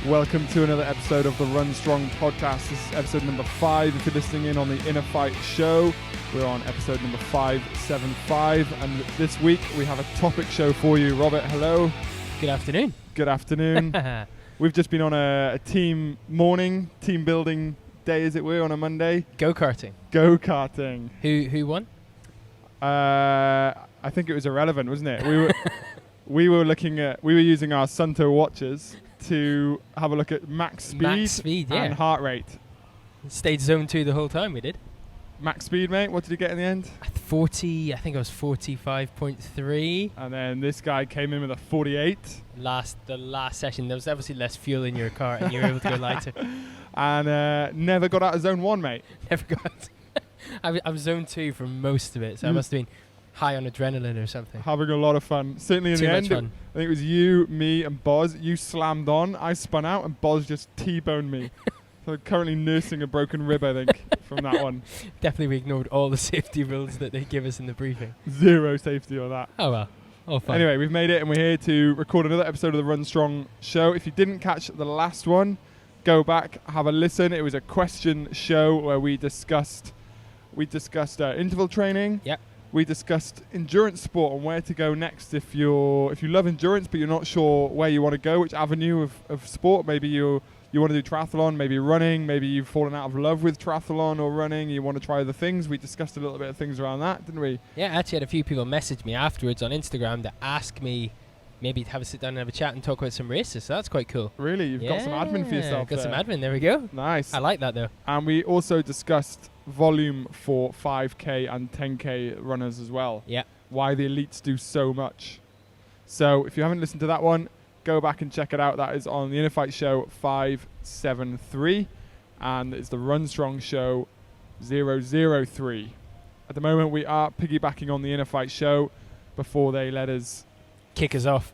Welcome to another episode of the Run Strong podcast. This is episode number 5. If you're listening in on the InnerFight show, we're on episode number 575. And this week we have a topic show for you. Robert, hello. Good afternoon. Good afternoon. We've just been on a team building day, as it were, on a Monday. Go-karting. Go-karting. Who won? I think it was irrelevant, wasn't it? We were using our Sunto watches to have a look at max speed and heart rate. Stayed zone 2 the whole time we did. Max speed, mate, what did you get in the end? 40, I think it was 45.3. And then this guy came in with a 48. The last session, there was obviously less fuel in your car and you were able to go lighter. And never got out of zone 1, mate. Never got. I was zone 2 for most of it, so I must have been high on adrenaline or something. Having a lot of fun. Certainly in the end, I think it was you, me, and Boz. You slammed on, I spun out, and Boz just T-boned me. So I'm currently nursing a broken rib, I think, from that one. Definitely we ignored all the safety rules that they give us in the briefing. Zero safety on that. Oh well, all fine. Anyway, we've made it, and we're here to record another episode of the Run Strong show. If you didn't catch the last one, go back, have a listen. It was a question show where we discussed interval training. Yep. We discussed endurance sport and where to go next if you love endurance but you're not sure where you want to go, which avenue of sport. Maybe you want to do triathlon, maybe running, maybe you've fallen out of love with triathlon or running, you want to try other things. We discussed a little bit of things around that, didn't we? Yeah, I actually had a few people message me afterwards on Instagram to ask me maybe to have a sit down and have a chat and talk about some races, so that's quite cool. Really? You've got some admin for yourself got there. some admin, there we go. Nice. I like that though. And we also discussed volume for 5k and 10k runners as well. Yeah. Why the elites do so much. So if you haven't listened to that one, go back and check it out. That is on the InnerFight show 573 and it's the Run Strong show 003. At the moment we are piggybacking on the InnerFight show before they let us kick us off.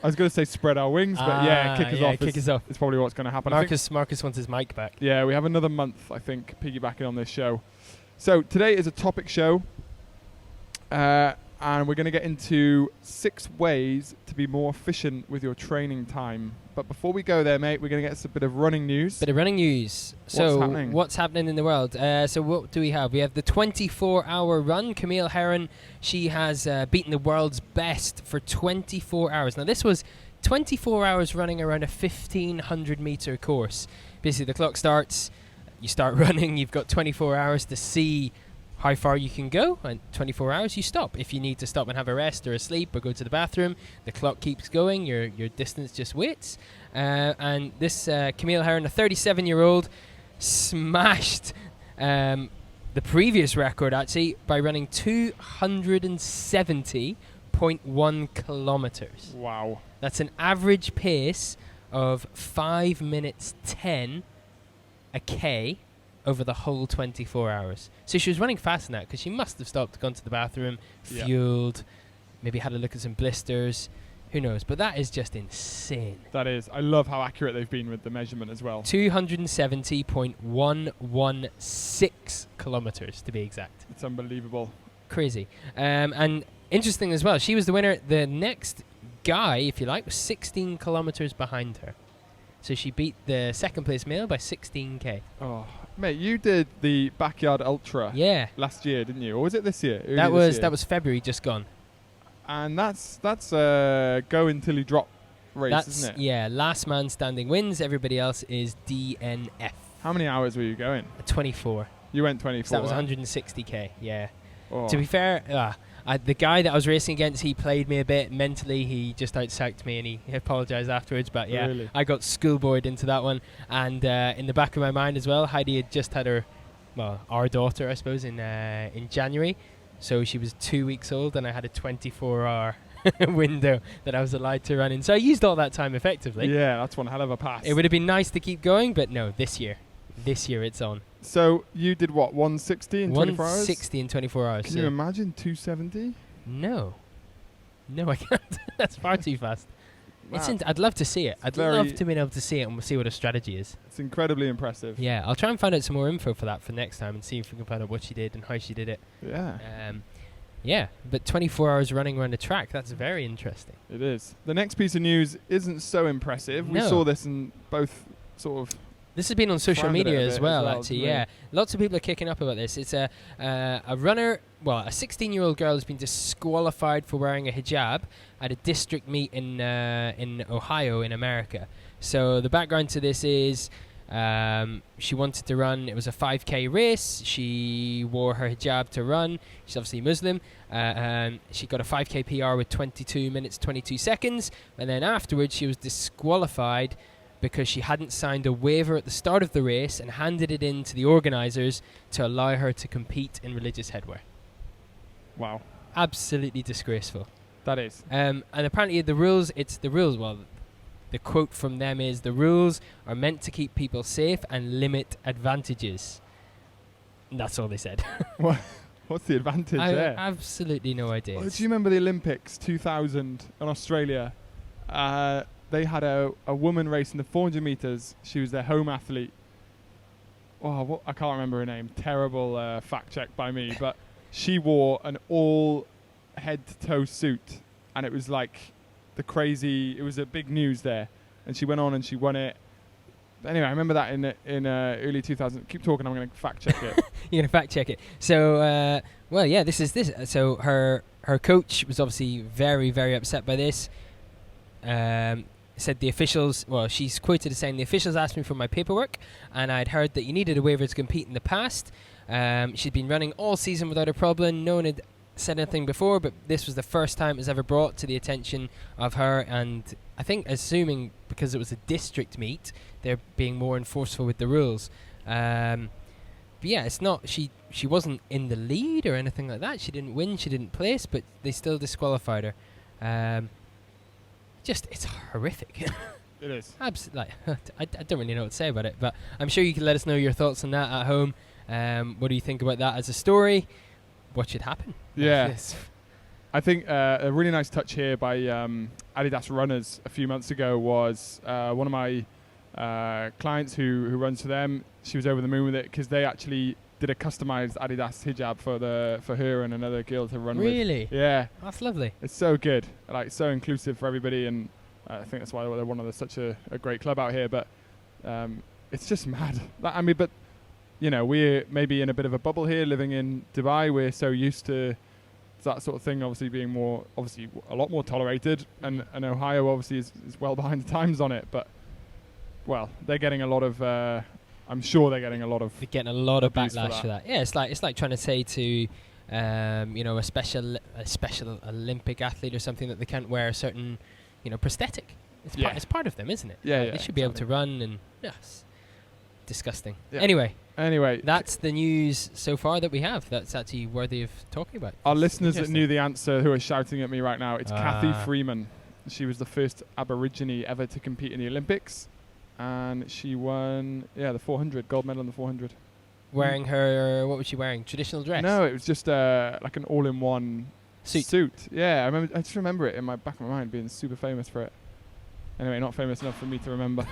I was going to say spread our wings, but kick us off. It's probably what's going to happen. Marcus wants his mic back. Yeah, we have another month, I think, piggybacking on this show. So today is a topic show, and we're going to get into 6 ways to be more efficient with your training time. But before we go there, mate, we're going to get a bit of running news. What's happening in the world? So what do we have? We have the 24-hour run. Camille Herron, she has beaten the world's best for 24 hours. Now, this was 24 hours running around a 1,500-meter course. Basically, the clock starts, you start running, you've got 24 hours to see how far you can go, and 24 hours you stop. If you need to stop and have a rest or a sleep or go to the bathroom, the clock keeps going, your distance just waits. And this Camille Herron, a 37-year-old, smashed the previous record actually by running 270.1 kilometers. Wow. That's an average pace of 5 minutes 10 a K over the whole 24 hours. So she was running fast in that because she must have stopped, gone to the bathroom, fueled, maybe had a look at some blisters. Who knows? But that is just insane. That is. I love how accurate they've been with the measurement as well. 270.116 kilometers to be exact. It's unbelievable. Crazy. And interesting as well, she was the winner. The next guy, if you like, was 16 kilometers behind her. So she beat the second place male by 16k. Oh, mate, you did the Backyard Ultra last year, didn't you? Or was it this year? That was February, just gone. And that's go until you drop race, isn't it? Yeah, last man standing wins. Everybody else is DNF. How many hours were you going? 24. You went 24. So that was 160k, yeah. Oh. To be fair, the guy that I was racing against, he played me a bit mentally. He just outsacked me and he apologised afterwards. But yeah, really? I got schoolboyed into that one. And in the back of my mind as well, Heidi had just had our daughter, I suppose, in January. So she was 2 weeks old and I had a 24-hour window that I was allowed to run in. So I used all that time effectively. Yeah, that's one hell of a pass. It would have been nice to keep going, but no, this year it's on. So you did what, 160 in 24 hours? 160 in 24 hours. Can you imagine 270? No, I can't. That's far too fast. I'd love to see it. I'd love to be able to see it and we'll see what a strategy is. It's incredibly impressive. Yeah, I'll try and find out some more info for that for next time and see if we can find out what she did and how she did it. Yeah. Yeah, but 24 hours running around a track, that's very interesting. It is. The next piece of news isn't so impressive. No. We saw this in both sort of... This has been on social media as well, actually, yeah. Lots of people are kicking up about this. It's a runner, well, a 16-year-old girl has been disqualified for wearing a hijab at a district meet in Ohio in America. So the background to this is she wanted to run, it was a 5K race. She wore her hijab to run. She's obviously Muslim. She got a 5K PR with 22 minutes, 22 seconds. And then afterwards, she was disqualified because she hadn't signed a waiver at the start of the race and handed it in to the organisers to allow her to compete in religious headwear. Wow. Absolutely disgraceful. That is. And apparently the rules, well, the quote from them is, the rules are meant to keep people safe and limit advantages. And that's all they said. What's the advantage there? Absolutely no idea. Do you remember the Olympics 2000 in Australia? They had a woman racing the 400 metres. She was their home athlete. Oh, I can't remember her name. Terrible fact check by me. But she wore an all head-to-toe suit. And it was like it was a big news there. And she went on and she won it. But anyway, I remember that in early 2000. Keep talking, I'm going to fact check it. You're going to fact check it. So, this is this. So her coach was obviously very, very upset by this. Said the officials, well, she's quoted as saying, the officials asked me for my paperwork and I'd heard that you needed a waiver to compete in the past. She'd been running all season without a problem. No one had said anything before, but this was the first time it was ever brought to the attention of her, and I think assuming because it was a district meet, they're being more enforceful with the rules. But yeah, it's not, she wasn't in the lead or anything like that. She didn't win, she didn't place, but they still disqualified her. It's horrific. It is. Absolutely. I don't really know what to say about it, but I'm sure you can let us know your thoughts on that at home. What do you think about that as a story? What should happen? Yeah. I think a really nice touch here by Adidas runners a few months ago was one of my clients who runs for them. She was over the moon with it because they actually did a customized Adidas hijab for her and another girl to run with. Really? Yeah. That's lovely. It's so good. Like, so inclusive for everybody, and I think that's why they're one of such a great club out here. But it's just mad. I mean, but you know, we're maybe in a bit of a bubble here, living in Dubai. We're so used to that sort of thing, obviously being a lot more tolerated, and Ohio obviously is well behind the times on it. But well, they're getting a lot of. I'm sure they're getting a lot of. They're getting a lot of backlash for that. Yeah, it's like trying to say to, a special Olympic athlete or something that they can't wear a certain, prosthetic. It's part of them, isn't it? Yeah, they should be able to run, and yes, disgusting. Yeah. Anyway, that's the news so far that we have. That's actually worthy of talking about. Our listeners that knew the answer, who are shouting at me right now, it's Kathy Freeman. She was the first Aborigine ever to compete in the Olympics. And she won, the 400, gold medal in the 400. Wearing her, what was she wearing? Traditional dress? No, it was just like an all-in-one suit. Yeah, I just remember it in my back of my mind being super famous for it. Anyway, not famous enough for me to remember.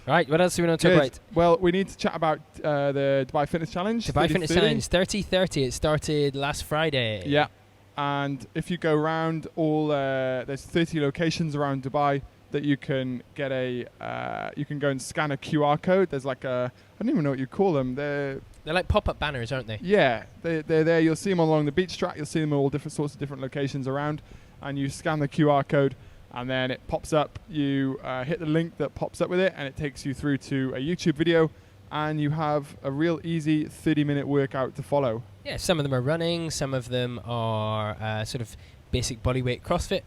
Right, what else do we want to talk about? Well, we need to chat about the Dubai Fitness Challenge. Dubai Fitness Challenge 30/30. It started last Friday. Yeah, and if you go around there's 30 locations around Dubai that you can get you can go and scan a QR code. There's like I don't even know what you call them. They're like pop-up banners, aren't they? Yeah, they're there. You'll see them along the beach track. You'll see them all different sorts of different locations around, and you scan the QR code, and then it pops up. You hit the link that pops up with it, and it takes you through to a YouTube video, and you have a real easy 30-minute workout to follow. Yeah, some of them are running. Some of them are sort of basic bodyweight CrossFit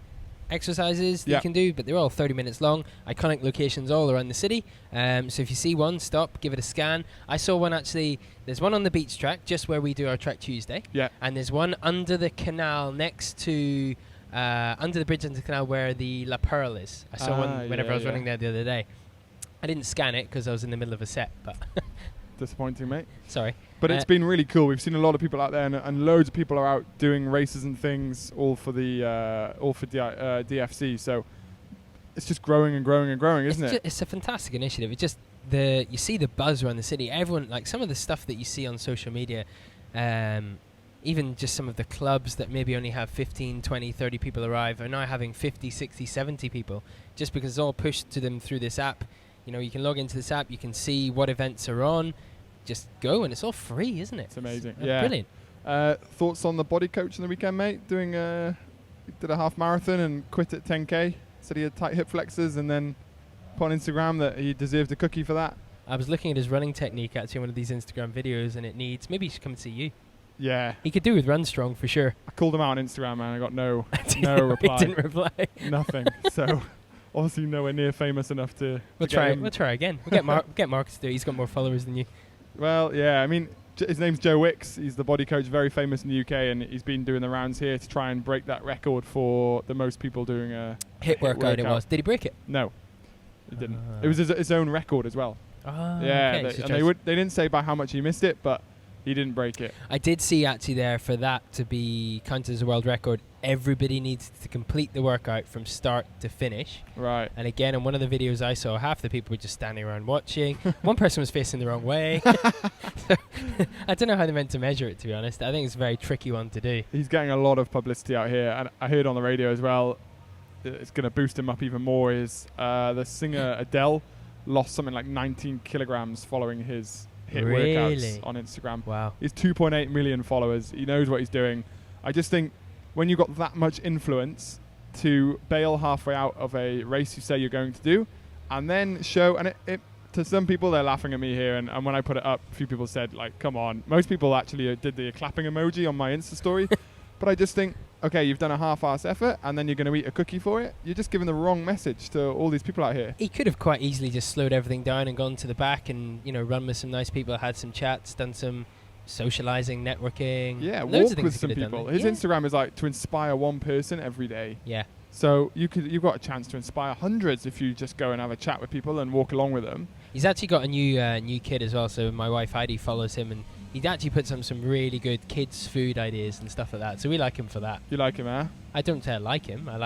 exercises that you can do, but they're all 30 minutes long. Iconic locations all around the city. So if you see one, stop, give it a scan. I saw one actually. There's one on the beach track, just where we do our Track Tuesday. Yeah. And there's one under the canal next to, under the bridge under the canal where the La Pearl is. I saw one whenever I was running there the other day. I didn't scan it because I was in the middle of a set, but disappointing, mate. Sorry. But it's been really cool. We've seen a lot of people out there, and loads of people are out doing races and things, all for DFC. So it's just growing and growing and growing, isn't it? It's a fantastic initiative. It's just you see the buzz around the city. Everyone, like some of the stuff that you see on social media, even just some of the clubs that maybe only have 15, 20, 30 people arrive are now having 50, 60, 70 people, just because it's all pushed to them through this app. You know, you can log into this app, you can see what events are on, just go, and it's all free, isn't it? It's amazing. Brilliant. Thoughts on the body coach in the weekend, mate? Did a half marathon and quit at 10k. Said he had tight hip flexors, and then put on Instagram that he deserved a cookie for that. I was looking at his running technique actually in one of these Instagram videos, and it needs, maybe he should come and see you. Yeah. He could do with Run Strong for sure. I called him out on Instagram, man. I got no reply. He didn't reply. Nothing. So obviously nowhere near famous enough to. We'll try again. We'll get Marcus to do it. He's got more followers than you. Well, yeah. I mean, his name's Joe Wicks. He's the body coach, very famous in the UK, and he's been doing the rounds here to try and break that record for the most people doing a hit workout. It was. Did he break it? No, he didn't. It was his own record as well. Yeah, okay. They didn't say by how much he missed it, but he didn't break it. I did see actually there, for that to be counted as a world record, everybody needs to complete the workout from start to finish. Right. And again, in one of the videos I saw, half the people were just standing around watching. One person was facing the wrong way. So, I don't know how they're meant to measure it, to be honest. I think it's a very tricky one to do. He's getting a lot of publicity out here, and I heard on the radio as well, it's going to boost him up even more, is the singer Adele lost something like 19 kilograms following his hit workouts on Instagram. Wow. He's 2.8 million followers. He knows what he's doing. I just think when you've got that much influence to bail halfway out of a race you say you're going to do, and then show, and it to some people, they're laughing at me here, and when I put it up, a few people said, like, come on. Most people actually did the clapping emoji on my Insta story. But I just think, okay, you've done a half-ass effort, and then you're going to eat a cookie for it. You're just giving the wrong message to all these people out here. He could have quite easily just slowed everything down and gone to the back and, you know, run with some nice people, had some chats, done some socializing, networking. Yeah, walk with some people. His Instagram is like to inspire one person every day. Yeah. So you've got a chance to inspire hundreds if you just go and have a chat with people and walk along with them. He's actually got a new kid as well. So my wife Heidi follows him, and he actually puts on some really good kids' food ideas and stuff like that. So we like him for that. You like him, eh? I don't say I like him. I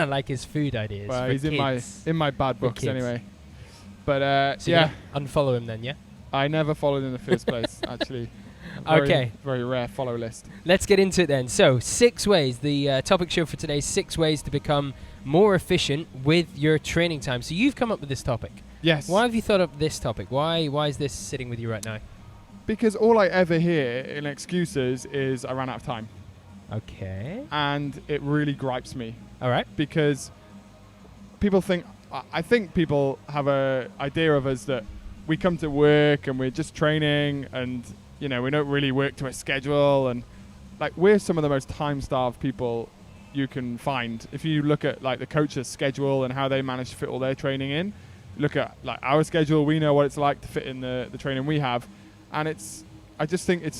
like his food ideas. Well, he's in my bad books anyway. But so yeah, unfollow him then. Yeah. I never followed in the first place, actually. Okay. Very rare follow list. Let's get into it then. So 6 ways. The topic show for today is 6 ways to become more efficient with your training time. So you've come up with this topic. Yes. Why have you thought of this topic? Why is this sitting with you right now? Because all I ever hear in excuses is I ran out of time. Okay. And it really gripes me. All right. Because people think, I think people have a idea of us that we come to work and we're just training and, you know, we don't really work to a schedule. And like, we're some of the most time-starved people you can find. If you look at like the coach's schedule and how they manage to fit all their training in, look at like our schedule, we know what it's like to fit in the training we have. And I just think it's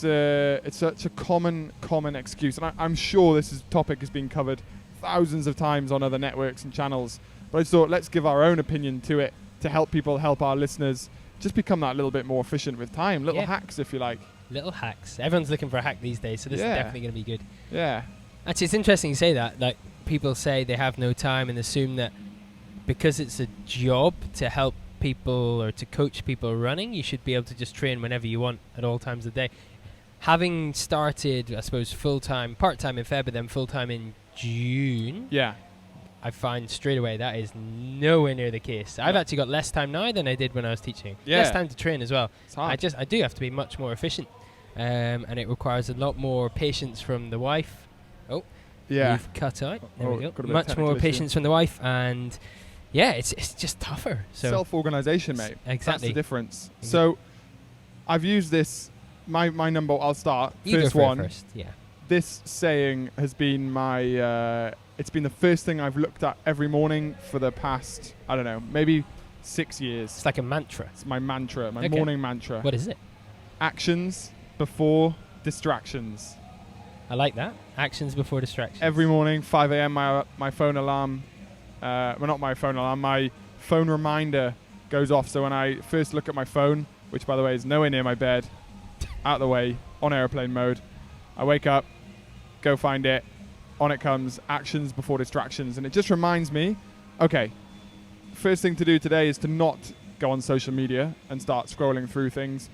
such a common excuse. And I'm sure this topic has been covered thousands of times on other networks and channels. But I just thought, let's give our own opinion to it to help people, help our listeners just become that little bit more efficient with time. Little hacks, if you like. Little hacks. Everyone's looking for a hack these days, so this is definitely going to be good. Yeah. Actually, it's interesting you say that. Like, people say they have no time and assume that because it's a job to help people or to coach people running, you should be able to just train whenever you want at all times of the day. Having started, I suppose, full-time, part-time in Feb, but then full-time in June. Yeah. I find straight away that is nowhere near the case. I've actually got less time now than I did when I was teaching. Yeah. Less time to train as well. It's hard. I do have to be much more efficient. And it requires a lot more patience from the wife. Oh, yeah. We've cut out. There we go. Much more patience from the wife, and yeah, it's just tougher. So self-organization, mate. Exactly. That's the difference. Mm-hmm. So I've used this. My number. I'll start. You first go for one. it first. Yeah. This saying has been my. It's been the first thing I've looked at every morning for the past, I don't know, maybe 6 years. It's like a mantra. It's my mantra, my morning mantra. What is it? Actions before distractions. I like that. Actions before distractions. Every morning, 5 a.m., my phone alarm, well, not my phone alarm, my phone reminder goes off. So when I first look at my phone, which, by the way, is nowhere near my bed, out of the way, on airplane mode, I wake up, go find it, on it comes, actions before distractions. And it just reminds me, okay, first thing to do today is to not go on social media and start scrolling through things.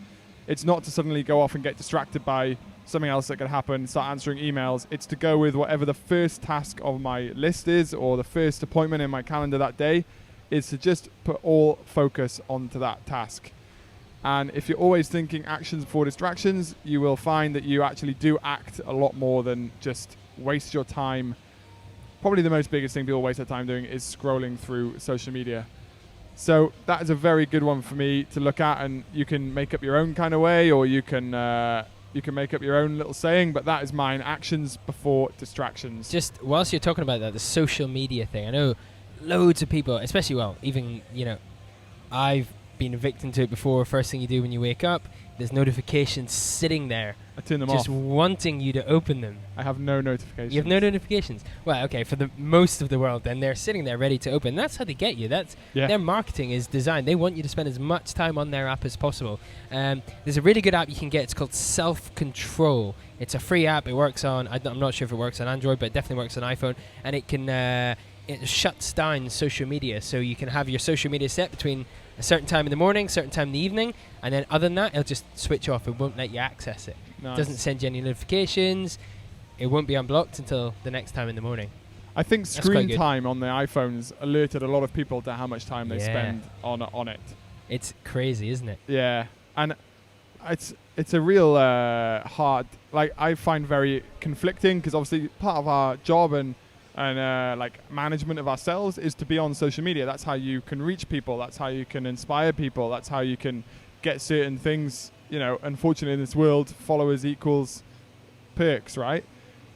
it's not to suddenly go off and get distracted by something else that could happen, start answering emails. It's to go with whatever the first task of my list is, or the first appointment in my calendar that day, is to just put all focus onto that task. And if you're always thinking actions before distractions, you will find that you actually do act a lot more than just waste your time. Probably the most biggest thing people waste their time doing is scrolling through social media. So that is a very good one for me to look at, and you can make up your own kind of way, or you can make up your own little saying, but that is mine: actions before distractions. Just whilst you're talking about that, the social media thing, I know loads of people, especially, even, I've been a victim to it before. First thing you do when you wake up, there's notifications sitting there. I turn them off. Just wanting you to open them. I have no notifications. You have no notifications? Well, okay, for the most of the world, then they're sitting there ready to open. That's how they get you. Their marketing is designed. They want you to spend as much time on their app as possible. There's a really good app you can get. It's called Self-Control. It's a free app. It works on, I'm not sure if it works on Android, but it definitely works on iPhone. And it can, it shuts down social media. So you can have your social media set between a certain time in the morning, certain time in the evening, and then other than that, it'll just switch off. It won't let you access it. Nice. Doesn't send you any notifications. It won't be unblocked until the next time in the morning. I think screen time on the iPhones alerted a lot of people to how much time they spend on it. It's crazy, isn't it? Yeah, and it's a real hard. Like, I find very conflicting, because obviously part of our job and like management of ourselves is to be on social media. That's how you can reach people. That's how you can inspire people. That's how you can get certain things. Unfortunately in this world, followers equals perks, right?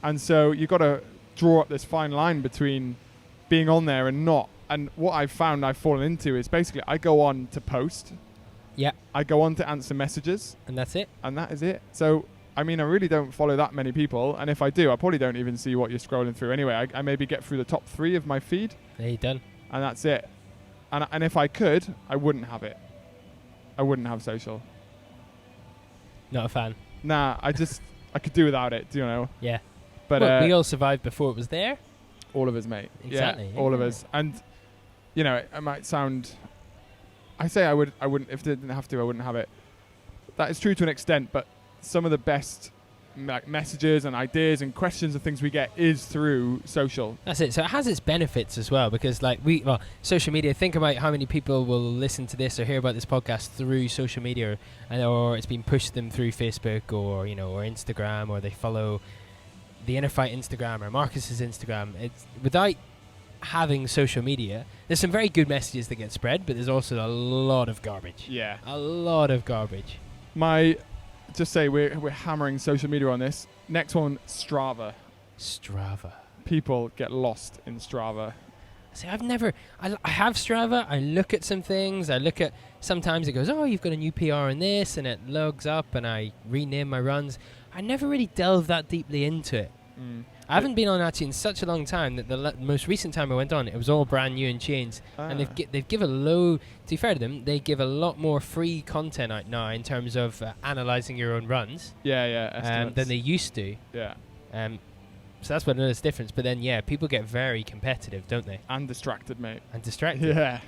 And so you've got to draw up this fine line between being on there and not. And what I've found I've fallen into is basically I go on to post. Yeah. I go on to answer messages. And that's it. And that is it. So, I really don't follow that many people. And if I do, I probably don't even see what you're scrolling through anyway. I maybe get through the top 3 of my feed. There you done. And that's it. And if I could, I wouldn't have it. I wouldn't have social. Not a fan. Nah, I could do without it, Yeah. But we all survived before it was there. All of us, mate. Exactly. Yeah, all of us. And, it might sound... I say I wouldn't, if I didn't have to, I wouldn't have it. That is true to an extent, but some of the best messages and ideas and questions and things we get is through social. That's it. So it has its benefits as well, because social media, think about how many people will listen to this or hear about this podcast through social media, or it's been pushed them through Facebook or Instagram, or they follow the InnerFight Instagram or Marcus's Instagram. It's without having social media, there's some very good messages that get spread, but there's also a lot of garbage. Yeah. A lot of garbage. Just say we're hammering social media on this. Next one, Strava. People get lost in Strava. See, I have Strava. I look at some things. Sometimes it goes, oh, you've got a new PR in this, and it logs up, and I rename my runs. I never really delve that deeply into it. I haven't been on actually in such a long time that the most recent time I went on, it was all brand new and changed. And they've given to be fair to them, they give a lot more free content out now in terms of analysing your own runs. Estimates. Than they used to. Yeah. So that's what I noticed difference. But then, people get very competitive, don't they? And distracted, mate. Yeah.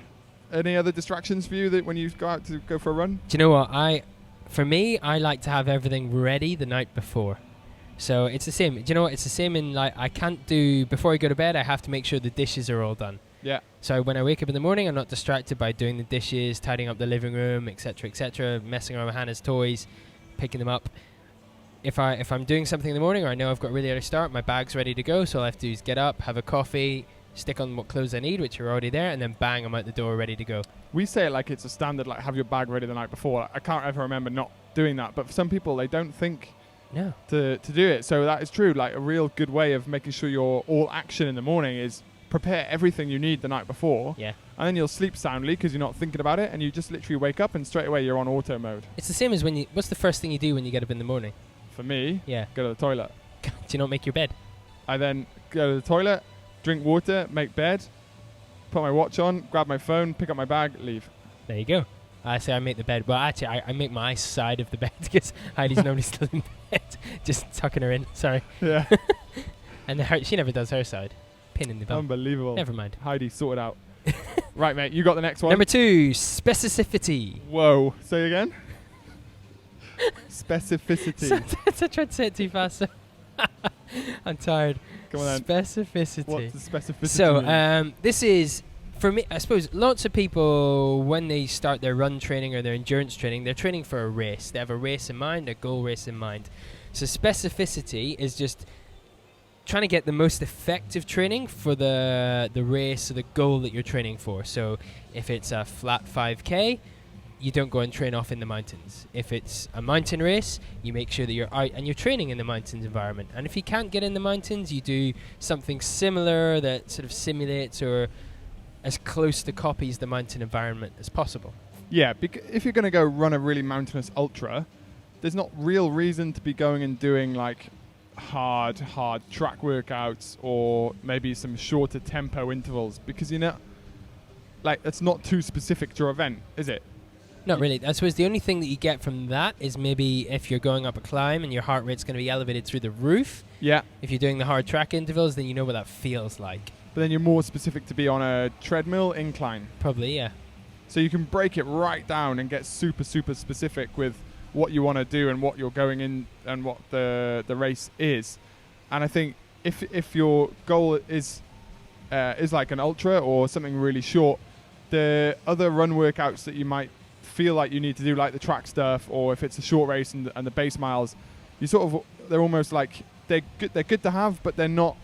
Any other distractions for you that when you go out to go for a run? Do you know what? For me, I like to have everything ready the night before. So it's the same. Do you know what? It's the same in I can't do, before I go to bed, I have to make sure the dishes are all done. Yeah. So when I wake up in the morning, I'm not distracted by doing the dishes, tidying up the living room, etc., messing around with Hannah's toys, picking them up. If I'm doing something in the morning, or I know I've got a really early start, my bag's ready to go, so all I have to do is get up, have a coffee, stick on what clothes I need, which are already there, and then bang, I'm out the door ready to go. We say it like it's a standard, like have your bag ready the night before. I can't ever remember not doing that, but for some people, they don't think to do it. So that is true. Like a real good way of making sure you're all action in the morning is prepare everything you need the night before. Yeah. And then you'll sleep soundly because you're not thinking about it, and you just literally wake up and straight away you're on auto mode. It's the same as what's the first thing you do when you get up in the morning? For me, go to the toilet. Do you not make your bed? I then go to the toilet, drink water, make bed, put my watch on, grab my phone, pick up my bag, leave. There you go. I say I make the bed. Well, actually, I make my side of the bed because Heidi's normally still in bed, just tucking her in. Sorry. Yeah. And she never does her side. Pin in the bum. Unbelievable. Never mind. Heidi, sort it out. Right, mate, you got the next one. Number 2, specificity. Whoa. Say again? Specificity. I tried to say it too fast. So I'm tired. Come on then. Specificity. What's the specificity? So this is, for me, I suppose lots of people, when they start their run training or their endurance training, they're training for a race. They have a race in mind, a goal race in mind. So specificity is just trying to get the most effective training for the race or the goal that you're training for. So if it's a flat 5K, you don't go and train off in the mountains. If it's a mountain race, you make sure that you're out and you're training in the mountains environment. And if you can't get in the mountains, you do something similar that sort of simulates or as close to copies the mountain environment as possible. Yeah, if you're going to go run a really mountainous ultra, there's not real reason to be going and doing like hard track workouts or maybe some shorter tempo intervals, because like that's not too specific to your event, is it? Not really. I suppose the only thing that you get from that is maybe if you're going up a climb and your heart rate's going to be elevated through the roof. Yeah. If you're doing the hard track intervals, then you know what that feels like. But then you're more specific to be on a treadmill incline. Probably, yeah. So you can break it right down and get super specific with what you want to do and what you're going in and what the race is. And I think if your goal is like an ultra or something really short, the other run workouts that you might feel like you need to do, like the track stuff, or if it's a short race and the base miles, they're almost like they're good to have, but they're not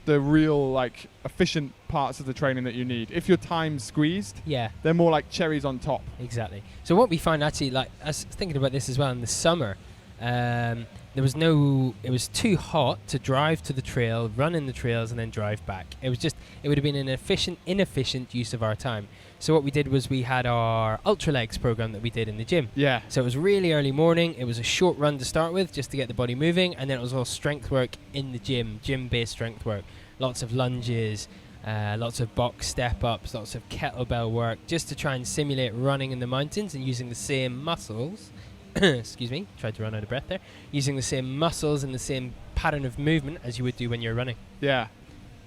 the real like efficient parts of the training that you need. If your time's squeezed, yeah, they're more like cherries on top. Exactly. So what we find actually, like I was thinking about this as well in the summer, it was too hot to drive to the trail, run in the trails and then drive back. It would have been an inefficient use of our time. So what we did was we had our Ultra Legs program that we did in the gym. Yeah. So it was really early morning. It was a short run to start with, just to get the body moving, and then it was all strength work in the gym-based strength work. Lots of lunges, lots of box step-ups, lots of kettlebell work, just to try and simulate running in the mountains and using the same muscles. Excuse me, tried to run out of breath there. Using the same muscles and the same pattern of movement as you would do when you're running. Yeah.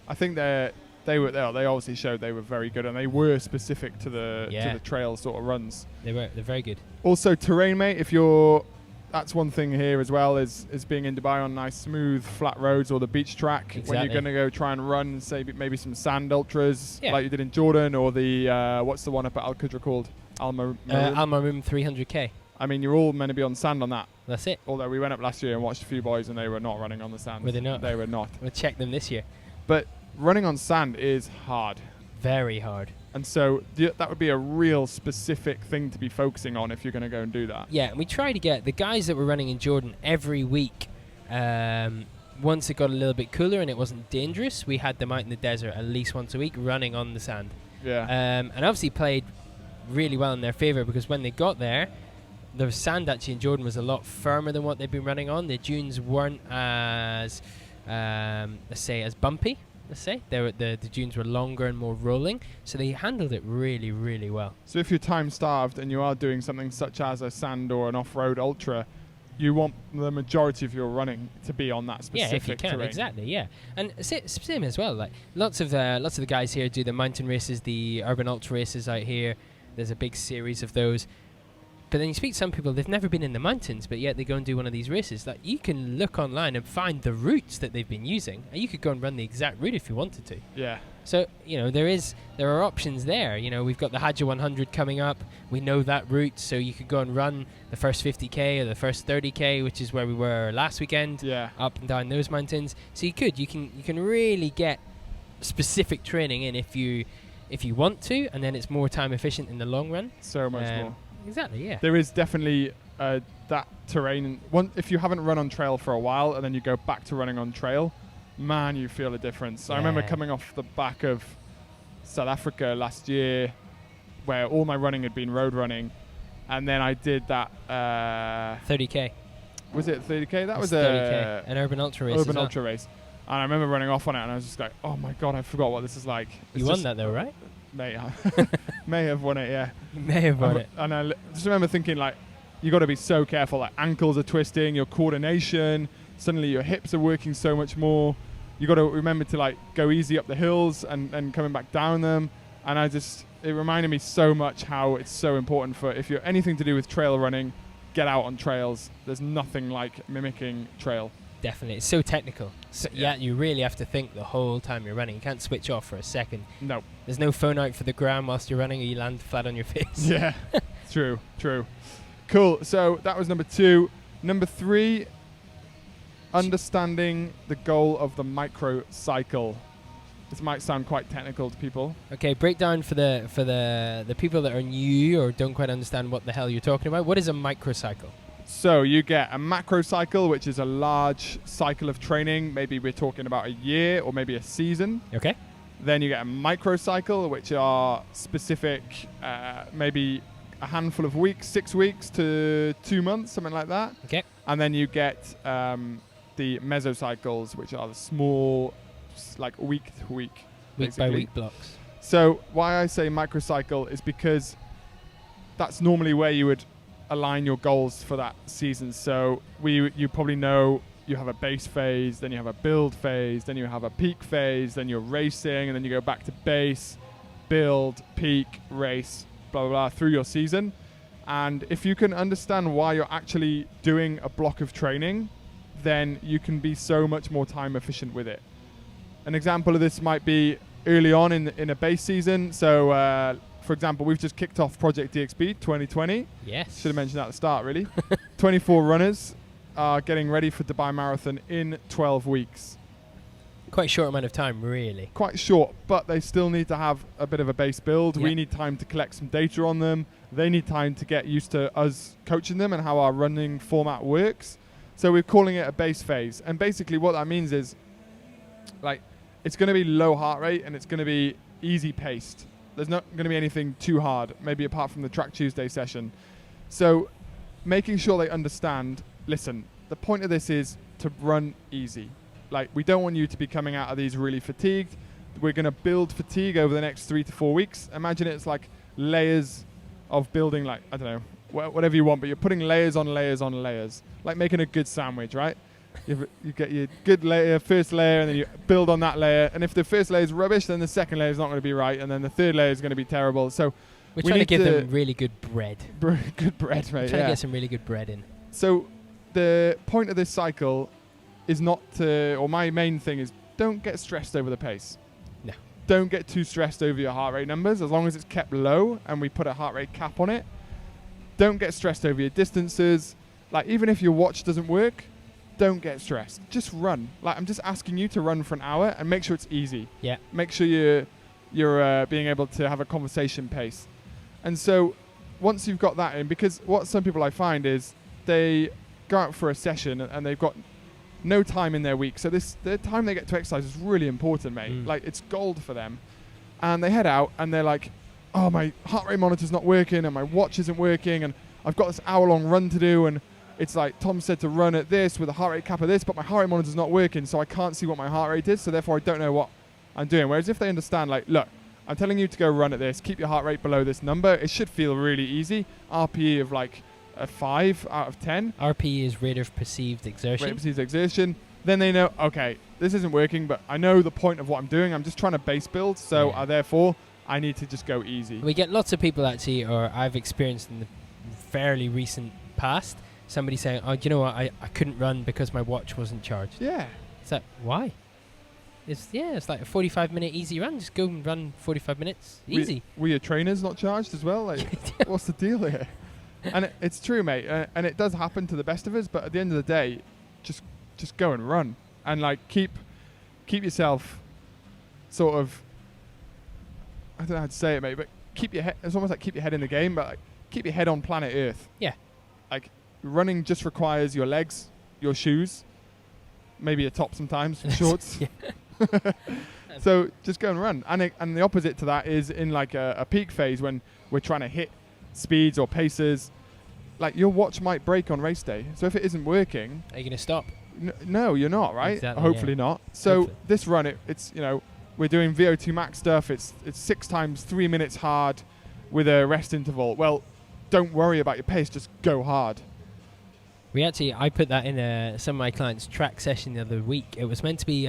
I think they obviously showed they were very good, and they were specific to the trail sort of runs. They're very good. Also terrain, mate, that's one thing here as well, is being in Dubai on nice smooth flat roads or the beach track. Exactly. When you're going to go try and run, say maybe some sand ultras like you did in Jordan, or the what's the one up at Al Qudra called? Al Marmoon 300k. I mean, you're all meant to be on sand on that. That's it. Although we went up last year and watched a few boys and they were not running on the sand. Were they not? They were not. We'll check them this year. But running on sand is hard. Very hard. And so that would be a real specific thing to be focusing on if you're going to go and do that. Yeah, and we try to get the guys that were running in Jordan every week. Once it got a little bit cooler and it wasn't dangerous, we had them out in the desert at least once a week running on the sand. Yeah. And obviously played really well in their favour, because when they got there, the sand actually in Jordan was a lot firmer than what they'd been running on. The dunes weren't as, as bumpy. The dunes were longer and more rolling, so they handled it really, really well. So if you're time starved and you are doing something such as a sand or an off-road ultra, you want the majority of your running to be on that specific if you can, terrain. Exactly, yeah. And same as well. Like lots of the guys here do the mountain races, the urban ultra races out here. There's a big series of those. But then you speak to some people, they've never been in the mountains, but yet they go and do one of these races. Like, you can look online and find the routes that they've been using, and you could go and run the exact route if you wanted to. Yeah. So, there are options there. We've got the hijab 100 coming up. We know that route, so you could go and run the first 50k or the first 30k, which is where we were last weekend. Yeah. Up and down those mountains. So you can really get specific training in if you want to, and then it's more time efficient in the long run. So much more. Exactly, yeah. There is definitely that terrain. If you haven't run on trail for a while and then you go back to running on trail, man, you feel a difference. Yeah. I remember coming off the back of South Africa last year, where all my running had been road running, and then I did that 30k. Was it 30k? That was 30k. An urban ultra race. Urban ultra race. And I remember running off on it, and I was just like, oh my god, I forgot what this is like. You won that though, right? May have won it, yeah. May have won it. And I just remember thinking, like, you got to be so careful. Like, ankles are twisting, your coordination, suddenly your hips are working so much more. You got to remember to, like, go easy up the hills and coming back down them. And it reminded me so much how it's so important for, if you're anything to do with trail running get out on trails. There's nothing like mimicking trail. Definitely. It's so technical. So, yeah, you really have to think the whole time you're running. You can't switch off for a second. No. There's no phone out for the ground whilst you're running or you land flat on your face. Yeah. True. Cool. So that was number 2. Number 3, understanding the goal of the microcycle. This might sound quite technical to people. Okay, break down for the people that are new or don't quite understand what the hell you're talking about. What is a microcycle? So you get a macrocycle, which is a large cycle of training. Maybe we're talking about a year or maybe a season. Okay. Then you get a microcycle, which are specific, maybe a handful of weeks, 6 weeks to 2 months, something like that. Okay. And then you get the mesocycles, which are the small, like week to week. Week by week blocks. So why I say microcycle is because that's normally where you would align your goals for that season. So you probably know you have a base phase, then you have a build phase, then you have a peak phase, then you're racing, and then you go back to base, build, peak, race, blah, blah, blah, through your season. And if you can understand why you're actually doing a block of training, then you can be so much more time efficient with it. An example of this might be early on in a base season. So, for example, we've just kicked off Project DXB 2020. Yes. Should have mentioned that at the start, really. 24 runners are getting ready for Dubai Marathon in 12 weeks. Quite a short amount of time, really. Quite short, but they still need to have a bit of a base build. Yep. We need time to collect some data on them. They need time to get used to us coaching them and how our running format works. So we're calling it a base phase. And basically what that means is, like, it's going to be low heart rate and it's going to be easy paced. There's not going to be anything too hard, maybe apart from the Track Tuesday session. So making sure they understand, listen, the point of this is to run easy. Like, we don't want you to be coming out of these really fatigued. We're going to build fatigue over the next 3 to 4 weeks. Imagine it's like layers of building, like, I don't know, whatever you want, but you're putting layers on layers on layers, like making a good sandwich, right? You get your good layer, first layer, and then you build on that layer. And if the first layer is rubbish, then the second layer is not going to be right, and then the third layer is going to be terrible. So we're trying to give them really good bread. Good bread, mate. We're trying to get some really good bread in. So the point of this cycle is not to, or my main thing is, don't get stressed over the pace. No. Don't get too stressed over your heart rate numbers, as long as it's kept low and we put a heart rate cap on it. Don't get stressed over your distances. Like, even if your watch doesn't work, don't get stressed. Just run. Like, I'm just asking you to run for an hour and make sure it's easy. Yeah. Make sure you're being able to have a conversation pace. And so once you've got that in, because what some people I find is they go out for a session and they've got no time in their week. So the time they get to exercise is really important, mate. Like, it's gold for them. And they head out and they're like, oh, my heart rate monitor's not working and my watch isn't working and I've got this hour-long run to do, and it's like Tom said to run at this with a heart rate cap of this, but my heart rate monitor's not working, so I can't see what my heart rate is, so therefore I don't know what I'm doing. Whereas if they understand, like, look, I'm telling you to go run at this, keep your heart rate below this number, it should feel really easy. RPE of like a 5 out of 10. RPE is rate of perceived exertion. Rate of perceived exertion. Then they know, okay, this isn't working, but I know the point of what I'm doing. I'm just trying to base build, so therefore I need to just go easy. We get lots of people actually, or I've experienced in the fairly recent past, somebody saying, oh, do you know what, I couldn't run because my watch wasn't charged. Yeah. It's like, why? It's like a 45-minute easy run. Just go and run 45 minutes. Easy. Were your trainers not charged as well? Like, what's the deal here? And it's true, mate. And it does happen to the best of us. But at the end of the day, just go and run. And, like, keep yourself sort of, I don't know how to say it, mate, but keep your head, it's almost like keep your head in the game, but, like, keep your head on planet Earth. Yeah. Like, running just requires your legs, your shoes, maybe a top sometimes, shorts. So just go and run. And the opposite to that is in like a peak phase when we're trying to hit speeds or paces. Like, your watch might break on race day. So if it isn't working, are you going to stop? No, you're not, right? Exactly, Hopefully not. So hopefully. This run, it's, you know, we're doing VO2 max stuff. It's 6 times 3 minutes hard with a rest interval. Well, don't worry about your pace. Just go hard. I put that in some of my clients' track session the other week. It was meant to be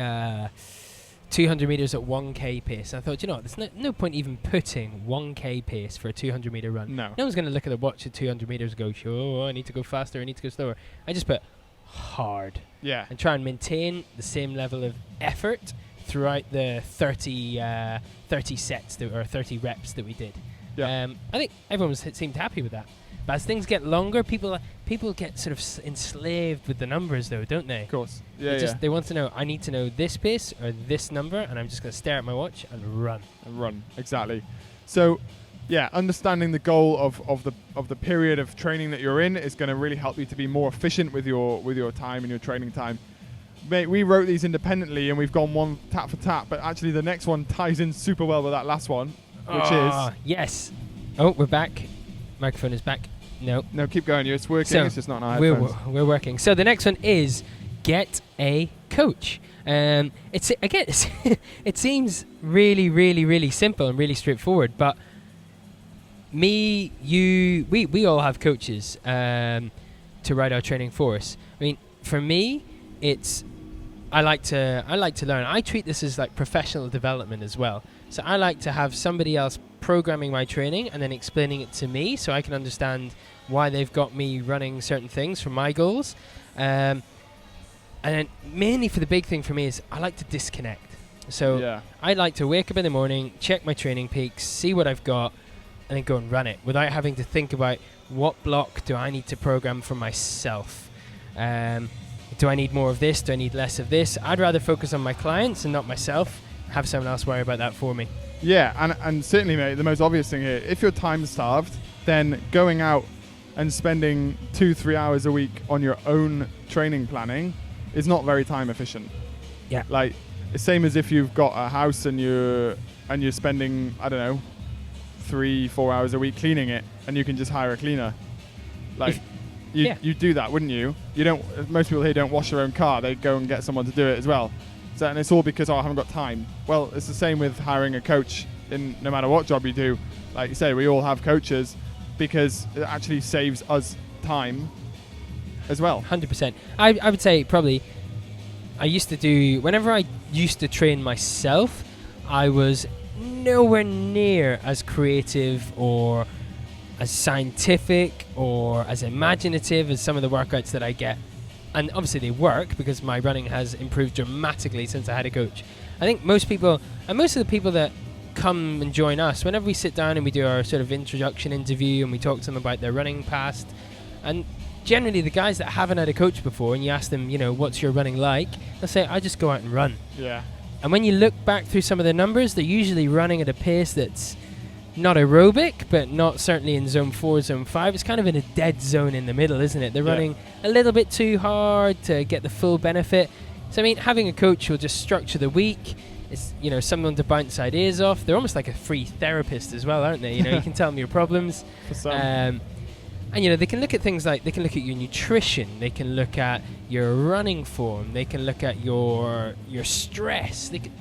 200 meters at 1k pace. And I thought, you know what, there's no point even putting 1k pace for a 200 meter run. No one's going to look at the watch at 200 meters and go, oh, I need to go faster, I need to go slower. I just put hard. Yeah. And try and maintain the same level of effort throughout the 30 sets or 30 reps that we did. Yeah. I think everyone seemed happy with that. But as things get longer, people get sort of enslaved with the numbers, though, don't they? Of course. Yeah, They want to know, I need to know this pace or this number, and I'm just going to stare at my watch and run. Exactly. So, yeah, understanding the goal of the period of training that you're in is going to really help you to be more efficient with your time and your training time. Mate, we wrote these independently, and we've gone one tap for tap, but actually the next one ties in super well with that last one, which is... Yes. Oh, we're back. Microphone is back. No, keep going. It's working. So it's just not on our headphones. We're working. So the next one is get a coach. It seems really, really, really simple and really straightforward. But we all have coaches to write our training for us. I mean, for me, I like to learn. I treat this as like professional development as well. So I like to have somebody else programming my training and then explaining it to me so I can understand why they've got me running certain things for my goals. And then mainly for the big thing for me is I like to disconnect. So I like to wake up in the morning, check my training peaks, see what I've got, and then go and run it without having to think about what block do I need to program for myself. Do I need more of this? Do I need less of this? I'd rather focus on my clients and not myself. Have someone else worry about that for me. Yeah, and certainly, mate, the most obvious thing here, if you're time starved, then going out and spending 2-3 hours a week on your own training planning is not very time efficient. Yeah. Like, the same as if you've got a house and you're spending, I don't know, 3-4 hours a week cleaning it, and you can just hire a cleaner. Like, you do that, wouldn't you? You don't. Most people here don't wash their own car. They go and get someone to do it as well. So, and it's all because I haven't got time. Well, it's the same with hiring a coach. In no matter what job you do, like you say, we all have coaches because it actually saves us time as well. 100%. I would say probably whenever I used to train myself, I was nowhere near as creative or as scientific or as imaginative as some of the workouts that I get. And obviously they work because my running has improved dramatically since I had a coach. I think most people, and most of the people that come and join us, whenever we sit down and we do our sort of introduction interview and we talk to them about their running past, and generally the guys that haven't had a coach before, and you ask them, what's your running like, they'll say, I just go out and run. Yeah. And when you look back through some of their numbers, they're usually running at a pace that's not aerobic, but not certainly in zone 4, zone 5. It's kind of in a dead zone in the middle, isn't it? They're running a little bit too hard to get the full benefit. So, I mean, having a coach will just structure the week. It's, someone to bounce ideas off. They're almost like a free therapist as well, aren't they? You can tell them your problems. For some. And, they can look at things like, they can look at your nutrition. They can look at your running form. They can look at your stress. They can,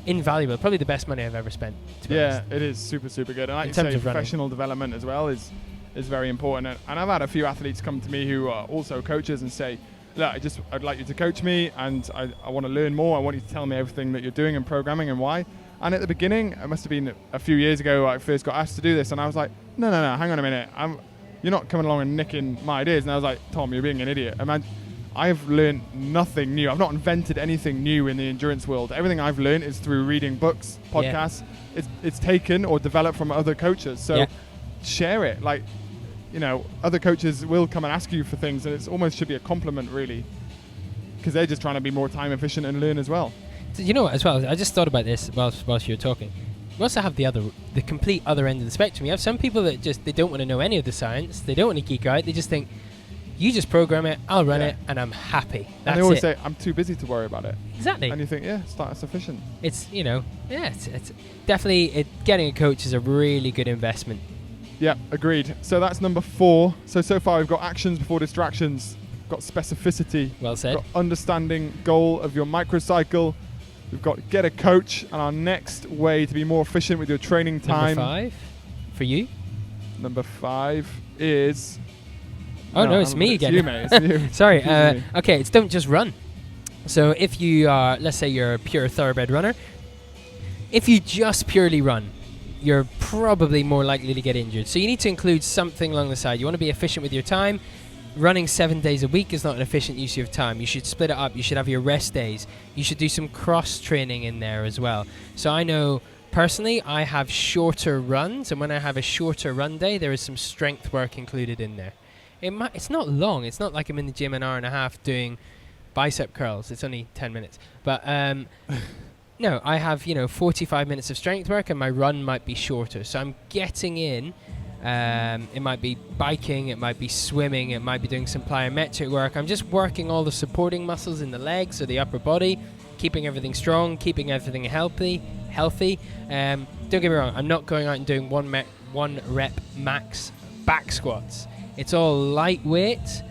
invaluable. Probably the best money I've ever spent. Yeah, it is super, super good. And like you say, professional development as well is very important. And I've had a few athletes come to me who are also coaches and say, look, I'd like you to coach me, and I want to learn more. I want you to tell me everything that you're doing and programming and why. And at the beginning, it must have been a few years ago, I first got asked to do this, and I was like, no, hang on a minute. You're not coming along and nicking my ideas. And I was like, Tom, you're being an idiot. I've learned nothing new. I've not invented anything new in the endurance world. Everything I've learned is through reading books, podcasts. Yeah. It's taken or developed from other coaches. So share it. Like, other coaches will come and ask you for things, and it almost should be a compliment, really, because they're just trying to be more time efficient and learn as well. So you know what, as well, I just thought about this whilst you were talking. You also have the complete other end of the spectrum. You have some people that they don't want to know any of the science. They don't want to geek out. They just think, you just program it, I'll run it, and I'm happy. That's and they always say, I'm too busy to worry about it. Exactly. And you think, it's not sufficient. It's, it's definitely, getting a coach is a really good investment. Yeah, agreed. So that's number 4. So far we've got actions before distractions, got specificity. Well said. Got understanding goal of your microcycle. We've got get a coach, and our next way to be more efficient with your training time. Number 5 for you? Number 5 is... Oh, no, it's me again. You, mate. It's you. Sorry. Okay, it's don't just run. So if you are, let's say you're a pure thoroughbred runner, if you just purely run, you're probably more likely to get injured. So you need to include something along the side. You want to be efficient with your time. Running 7 days a week is not an efficient use of time. You should split it up. You should have your rest days. You should do some cross training in there as well. So I know personally I have shorter runs, and when I have a shorter run day, there is some strength work included in there. It's not long. It's not like I'm in the gym an hour and a half doing bicep curls. It's only 10 minutes. But no, I have 45 minutes of strength work, and my run might be shorter. So I'm getting in. It might be biking, it might be swimming, it might be doing some plyometric work. I'm just working all the supporting muscles in the legs or the upper body, keeping everything strong, keeping everything healthy. Don't get me wrong, I'm not going out and doing one rep max back squats. It's all lightweight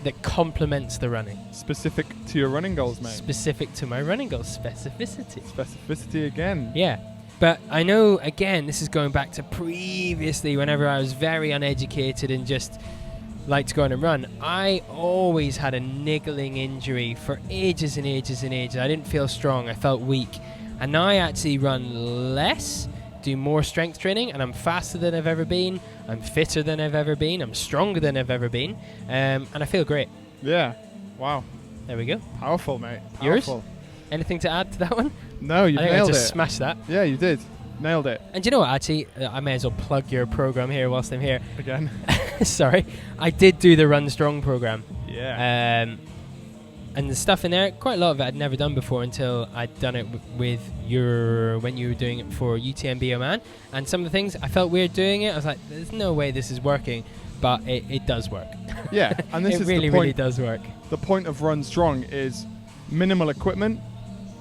that complements the running. Specific to your running goals, mate. Specific to my running goals. Specificity again. Yeah. But I know, again, this is going back to previously whenever I was very uneducated and just liked to go on and run. I always had a niggling injury for ages and ages and ages. I didn't feel strong. I felt weak. And now I actually run less, do more strength training, and I'm faster than I've ever been. I'm fitter than I've ever been. I'm stronger than I've ever been. And I feel great. Yeah. Wow. There we go. Powerful, mate. Powerful. Yours? Anything to add to that one? No, you nailed it. I just smashed that. Yeah, you did. Nailed it. And you know what, actually, I may as well plug your program here whilst I'm here. Again. Sorry. I did do the Run Strong program. Yeah. And the stuff in there, quite a lot of it I'd never done before until I'd done it when you were doing it for UTMB Oman. And some of the things, I felt weird doing it. I was like, there's no way this is working. But it does work. Yeah, and this it is really, the point. really does work. The point of Run Strong is minimal equipment,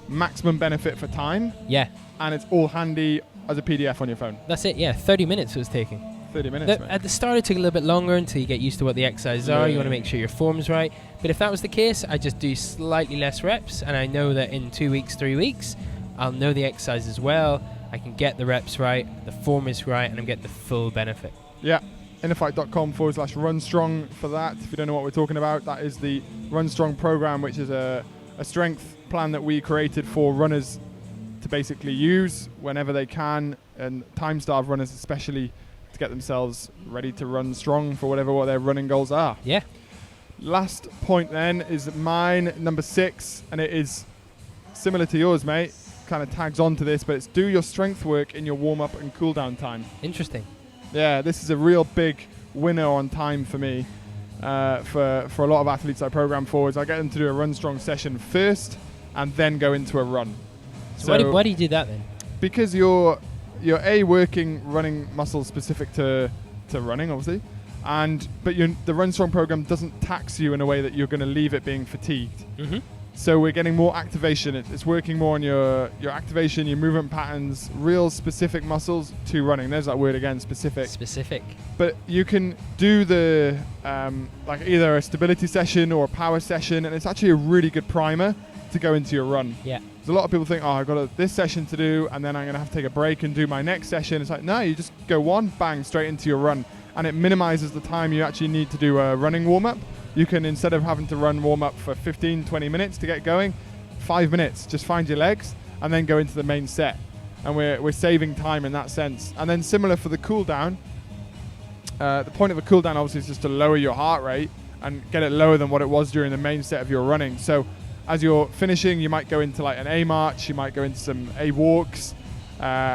maximum benefit for time. Yeah. And it's all handy as a PDF on your phone. That's it, yeah. 30 minutes it was taking. 30 minutes, mate. At the start, it took a little bit longer until you get used to what the exercises are. You want to make sure your form's right. But if that was the case, I just do slightly less reps, and I know that in 2 weeks, 3 weeks, I'll know the exercises well. I can get the reps right, the form is right, and I'm getting the full benefit. Yeah. InnerFight.com/runstrong for that. If you don't know what we're talking about, that is the Run Strong program, which is a strength plan that we created for runners to basically use whenever they can, and time-starved runners especially, to get themselves ready to run strong for what their running goals are. Yeah. Last point then is mine, number 6, and it is similar to yours, mate. Kind of tags on to this, but it's do your strength work in your warm-up and cool-down time. Interesting. Yeah, this is a real big winner on time for me. For a lot of athletes I program forwards, I get them to do a Run Strong session first and then go into a run. So why do you do that then? Because you're working running muscles specific to running, obviously, but the Run Strong program doesn't tax you in a way that you're going to leave it being fatigued. Mm-hmm. So we're getting more activation. It's working more on your activation, your movement patterns, real specific muscles to running. There's that word again, specific. Specific. But you can do the like either a stability session or a power session, and it's actually a really good primer to go into your run. Yeah. There's a lot of people think, I've got this session to do, and then I'm going to have to take a break and do my next session. It's like, no, you just go bang, straight into your run. And it minimizes the time you actually need to do a running warm-up. You can, instead of having to run warm-up for 15, 20 minutes to get going, 5 minutes, just find your legs and then go into the main set. And we're saving time in that sense. And then similar for the cool down, the point of a cool down obviously is just to lower your heart rate and get it lower than what it was during the main set of your running. So as you're finishing, you might go into like an A march, you might go into some A walks,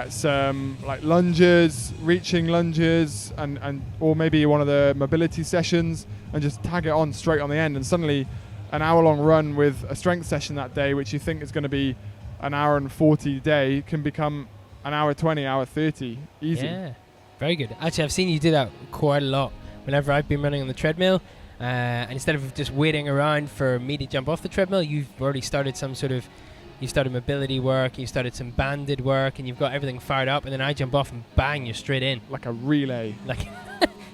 some like lunges, reaching lunges, and or maybe one of the mobility sessions, and just tag it on straight on the end. And suddenly an hour-long run with a strength session that day, which you think is going to be an hour and 40 day, can become an hour 20, hour 30, easy. Yeah, very good. Actually, I've seen you do that quite a lot whenever I've been running on the treadmill. And instead of just waiting around for me to jump off the treadmill, you've already started you've started mobility work, you've started some banded work, and you've got everything fired up, and then I jump off and bang, you're straight in. Like a relay. Like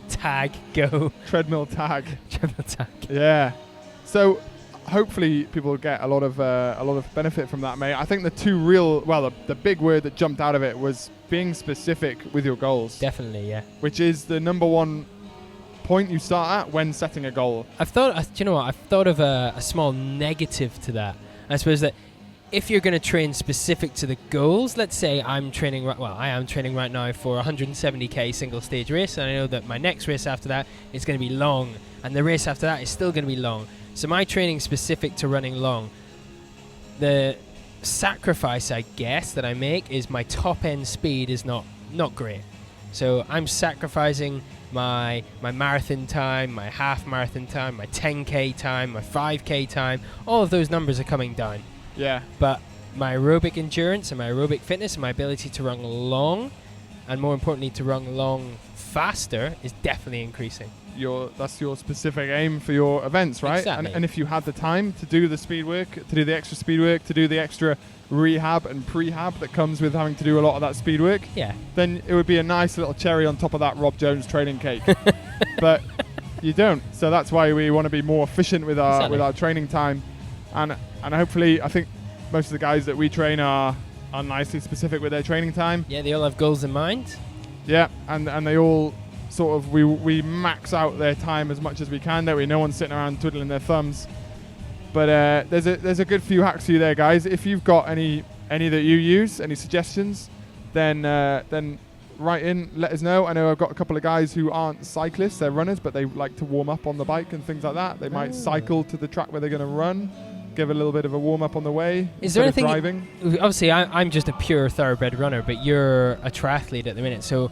tag, go. Treadmill tag. Treadmill tag. Yeah. So hopefully people will get a lot of benefit from that, mate. I think the big word that jumped out of it was being specific with your goals. Definitely, yeah. Which is the number one point you start at when setting a goal. I've thought of a small negative to that. I suppose that if you're going to train specific to the goals, let's say I am training right now for a 170k single stage race, and I know that my next race after that is going to be long, and the race after that is still going to be long. So my training specific to running long. The sacrifice, I guess, that I make is my top end speed is not great. So I'm sacrificing my marathon time, my half marathon time, my 10k time, my 5k time. All of those numbers are coming down. Yeah. But my aerobic endurance and my aerobic fitness and my ability to run long, and more importantly to run long faster, is definitely increasing. That's your specific aim for your events, right? Exactly. And if you had the time to do the speed work, to do the extra speed work, to do the extra rehab and prehab that comes with having to do a lot of that speed work, then it would be a nice little cherry on top of that Rob Jones training cake. But you don't. So that's why we want to be more efficient with our training time. And hopefully, I think most of the guys that we train are nicely specific with their training time. Yeah, they all have goals in mind. Yeah, and they all sort of, we max out their time as much as we can, don't we? No one's sitting around twiddling their thumbs. But there's a good few hacks for you there, guys. If you've got any that you use, any suggestions, then write in, let us know. I know I've got a couple of guys who aren't cyclists, they're runners, but they like to warm up on the bike and things like that. They might cycle to the track where they're going to run, give a little bit of a warm up on the way. Is there anything driving? Obviously, I'm just a pure thoroughbred runner, but you're a triathlete at the minute, so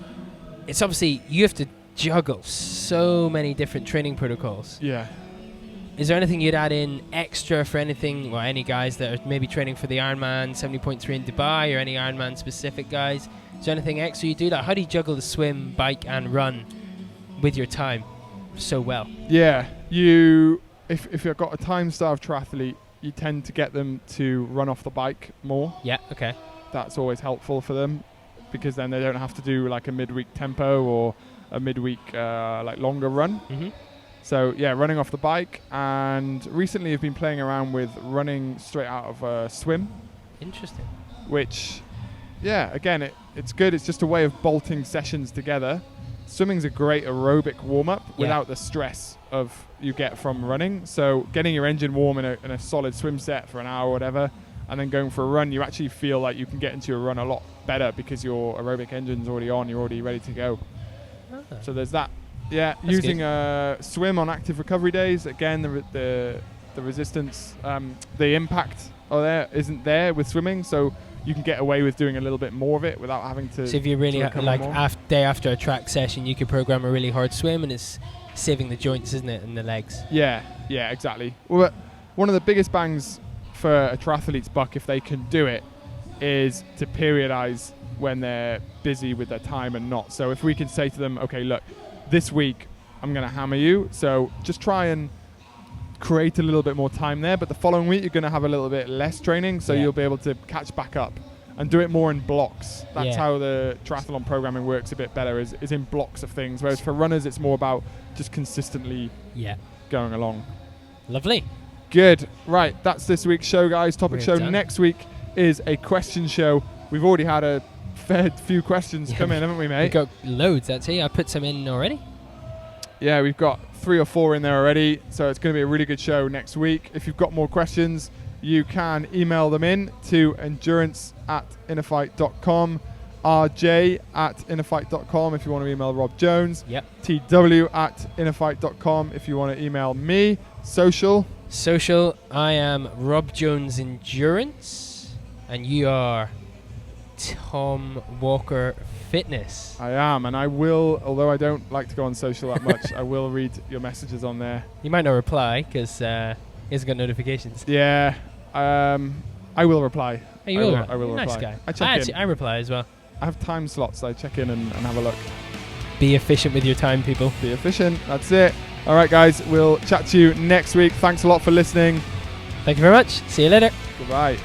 it's obviously you have to juggle so many different training protocols. Yeah. Is there anything you'd add in extra for anything, or any guys that are maybe training for the Ironman 70.3 in Dubai, or any Ironman specific guys? Is there anything extra you do? Like, how do you juggle the swim, bike, and run with your time so well? Yeah, if you've got a time-starved triathlete, you tend to get them to run off the bike more. Yeah, okay. That's always helpful for them, because then they don't have to do like a midweek tempo or a midweek like longer run. Mm-hmm. So yeah, running off the bike. And recently I've been playing around with running straight out of a swim. Interesting. Which, yeah, again, it's good. It's just a way of bolting sessions together. Swimming's a great aerobic warm-up without the stress of you get from running. So getting your engine warm in a solid swim set for an hour or whatever, and then going for a run, you actually feel like you can get into your run a lot better because your aerobic engine's already on, you're already ready to go. So there's that. Yeah, that's using a swim on active recovery days. Again, the resistance, the impact isn't there with swimming, so you can get away with doing a little bit more of it without having to. So if you really day after a track session, you could program a really hard swim, and it's saving the joints, isn't it, and the legs? Yeah, exactly. Well, one of the biggest bangs for a triathlete's buck, if they can do it, is to periodize when they're busy with their time and not. So if we can say to them, okay, look, this week I'm going to hammer you, so just try and create a little bit more time there, but the following week you're going to have a little bit less training, so you'll be able to catch back up and do it more in blocks. That's how the triathlon programming works a bit better, is in blocks of things, whereas for runners it's more about just consistently going along. Lovely. Good. Right, that's this week's show, guys. Topic show next week is a question show. We've already had a fair few questions come in, haven't we, mate? We've got loads, actually. I put some in already. Yeah, we've got 3 or 4 in there already, so it's going to be a really good show next week. If you've got more questions, you can email them in to endurance@innerfight.com, rj@innerfight.com if you want to email Rob Jones, tw@innerfight.com if you want to email me. Social, I am Rob Jones Endurance, and you are Tom Walker Fitness. I am, and I will, although I don't like to go on social that much, I will read your messages on there. You might not reply because he hasn't got notifications. Yeah, I will reply. Oh, you will? I will nice reply. Guy. I check in. I reply as well. I have time slots, I check in and have a look. Be efficient with your time, people. Be efficient, that's it. All right, guys, we'll chat to you next week. Thanks a lot for listening. Thank you very much. See you later. Goodbye.